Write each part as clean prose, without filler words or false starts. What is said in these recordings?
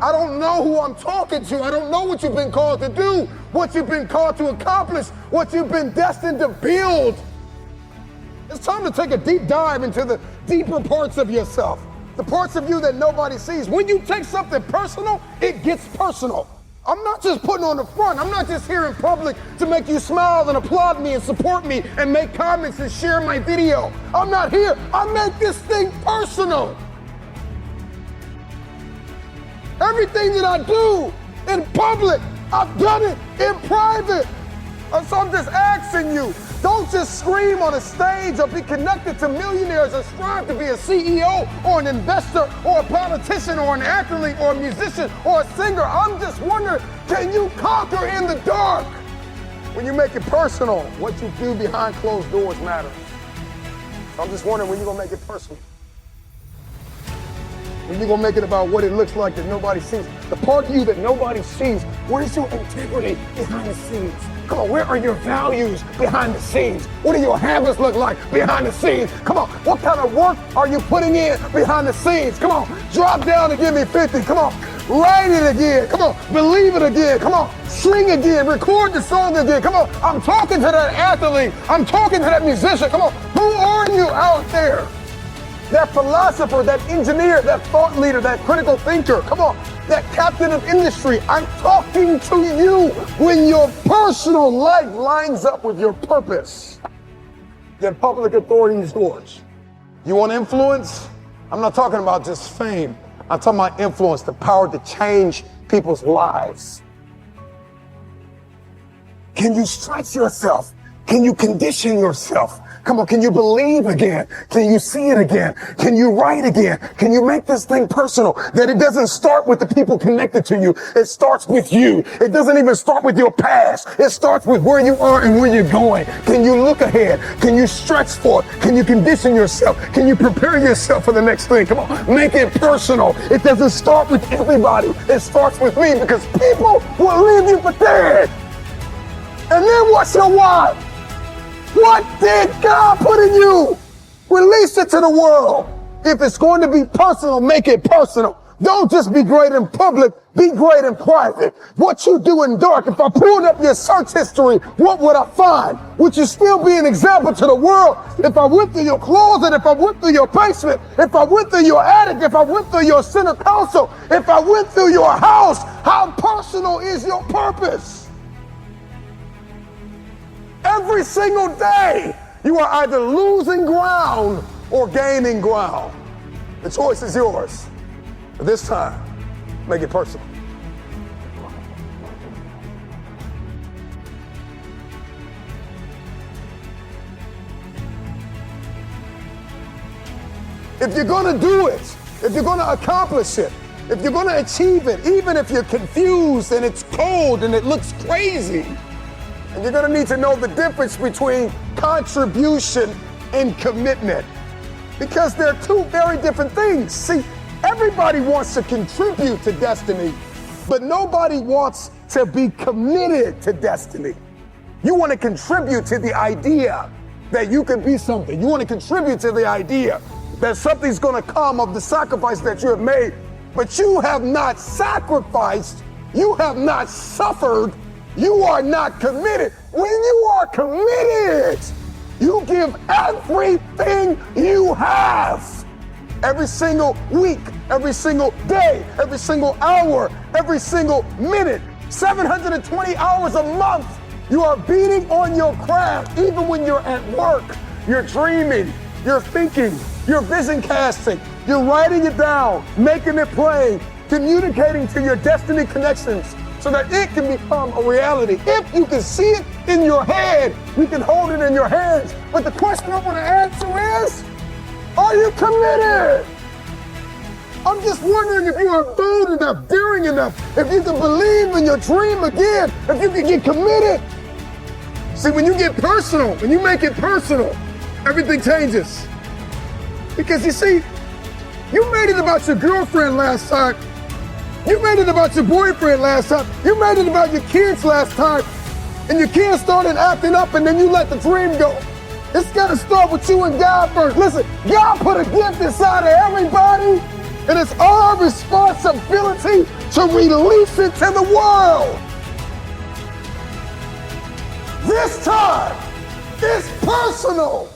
I don't know who I'm talking to. I don't know what you've been called to do, what you've been called to accomplish, what you've been destined to build. It's time to take a deep dive into the deeper parts of yourself, the parts of you that nobody sees. When you take something personal, it gets personal. I'm not just putting on the front. I'm not just here in public to make you smile and applaud me and support me and make comments and share my video. I'm not here. I make this thing personal. Everything that I do in public, I've done it in private. So I'm just asking you, don't just scream on a stage or be connected to millionaires or strive to be a CEO or an investor or a politician or an athlete or a musician or a singer. I'm just wondering, can you conquer in the dark? When you make it personal, what you do behind closed doors matters. So I'm just wondering when you're gonna make it personal. When you're gonna make it about what it looks like that nobody sees. The part of you that nobody sees, where's your integrity behind the scenes? Come on, where are your values behind the scenes? What do your habits look like behind the scenes? Come on, what kind of work are you putting in behind the scenes? Come on, drop down and give me 50. Come on, write it again. Come on, believe it again. Come on, sing again, record the song again. Come on, I'm talking to that athlete. I'm talking to that musician. Come on, who are you out there? That philosopher, that engineer, that thought leader, that critical thinker. Come on, that captain of industry. I'm talking to you. When your personal life lines up with your purpose, then public authority is yours. You want influence? I'm not talking about just fame. I'm talking about influence, the power to change people's lives. Can you stretch yourself? Can you condition yourself? Come on, can you believe again? Can you see it again? Can you write again? Can you make this thing personal? That it doesn't start with the people connected to you. It starts with you. It doesn't even start with your past. It starts with where you are and where you're going. Can you look ahead? Can you stretch for it? Can you condition yourself? Can you prepare yourself for the next thing? Come on, make it personal. It doesn't start with everybody. It starts with me, because people will leave you for dead. And then what's your why? What did God put in you? Release it to the world. If it's going to be personal, make it personal. Don't just be great in public, be great in private. What you do in dark, if I pulled up your search history, what would I find? Would you still be an example to the world? If I went through your closet, if I went through your basement, if I went through your attic, if I went through your center console, if I went through your house, how personal is your purpose? Every single day, you are either losing ground or gaining ground. The choice is yours. But this time, make it personal. If you're gonna do it, if you're gonna accomplish it, if you're gonna achieve it, even if you're confused and it's cold and it looks crazy, and you're gonna need to know the difference between contribution and commitment, because they're two very different things. See, everybody wants to contribute to destiny, but nobody wants to be committed to destiny. You want to contribute to the idea that you can be something. You want to contribute to the idea that something's gonna come of the sacrifice that you have made, but you have not sacrificed, you have not suffered, you are not committed. When you are committed, you give everything you have. Every single week, every single day, every single hour, every single minute, 720 hours a month, you are beating on your craft. Even when you're at work, you're dreaming, you're thinking, you're vision casting, you're writing it down, making it plain, communicating to your destiny connections, so that it can become a reality. If you can see it in your head, you can hold it in your hands. But the question I want to answer is, are you committed? I'm just wondering if you are bold enough, daring enough, if you can believe in your dream again, if you can get committed. See, when you get personal, when you make it personal, everything changes. Because you see, you made it about your girlfriend last time. You made it about your boyfriend last time. You made it about your kids last time. And your kids started acting up, and then you let the dream go. It's got to start with you and God first. Listen, God put a gift inside of everybody. And it's our responsibility to release it to the world. This time, it's personal.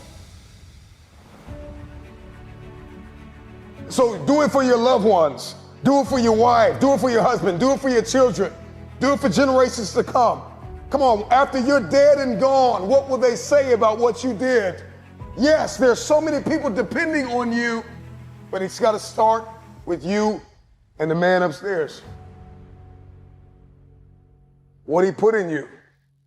So do it for your loved ones. Do it for your wife. Do it for your husband. Do it for your children. Do it for generations to come. Come on, after you're dead and gone, what will they say about what you did? Yes, there's so many people depending on you, but it's got to start with you and the man upstairs. What he put in you,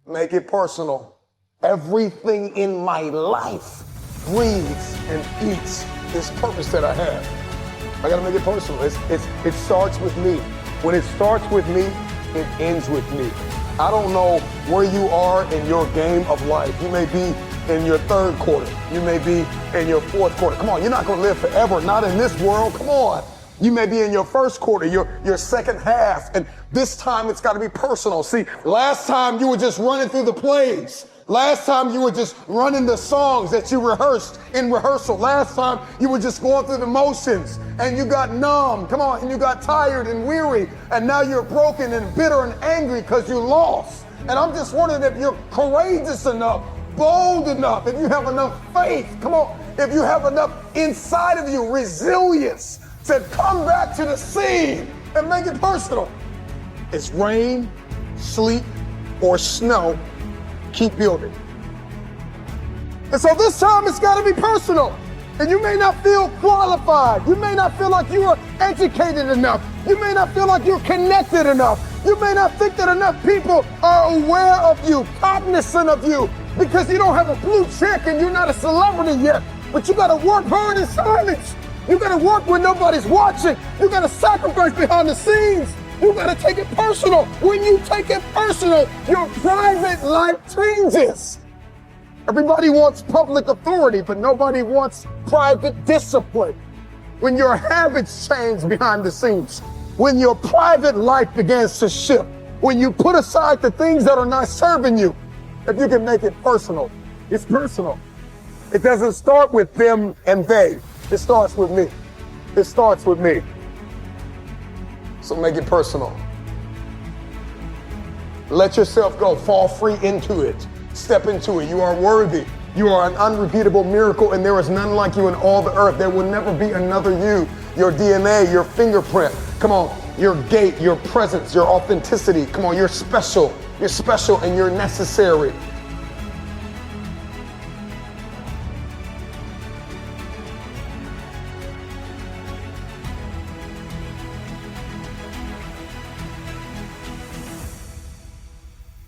make it personal. Everything in my life breathes and eats this purpose that I have. I got to make it personal. It starts with me. When it starts with me, it ends with me. I don't know where you are in your game of life. You may be in your third quarter. You may be in your fourth quarter. Come on, you're not going to live forever, not in this world. Come on. You may be in your first quarter, your second half, and this time it's got to be personal. See, last time you were just running through the plays. Last time you were just running the songs that you rehearsed in rehearsal. Last time you were just going through the motions and you got numb. Come on, and you got tired and weary, and now you're broken and bitter and angry because you lost. And I'm just wondering if you're courageous enough, bold enough, if you have enough faith, come on, if you have enough inside of you, resilience to come back to the scene and make it personal. It's rain, sleet, or snow. Keep building. And so this time it's got to be personal. And you may not feel qualified. You may not feel like you are educated enough. You may not feel like you're connected enough. You may not think that enough people are aware of you, cognizant of you, because you don't have a blue check and you're not a celebrity yet. But you got to work hard in silence. You got to work when nobody's watching. You got to sacrifice behind the scenes. You got to take it personal. When you take it personal, your private life changes. Everybody wants public authority, but nobody wants private discipline. When your habits change behind the scenes, when your private life begins to shift, when you put aside the things that are not serving you, if you can make it personal, it's personal. It doesn't start with them and they. It starts with me. It starts with me. So make it personal. Let yourself go. Fall free into it. Step into it. You are worthy. You are an unrepeatable miracle, and there is none like you in all the earth. There will never be another you. Your DNA, your fingerprint. Come on. Your gait, your presence, your authenticity. Come on. You're special. You're special and you're necessary.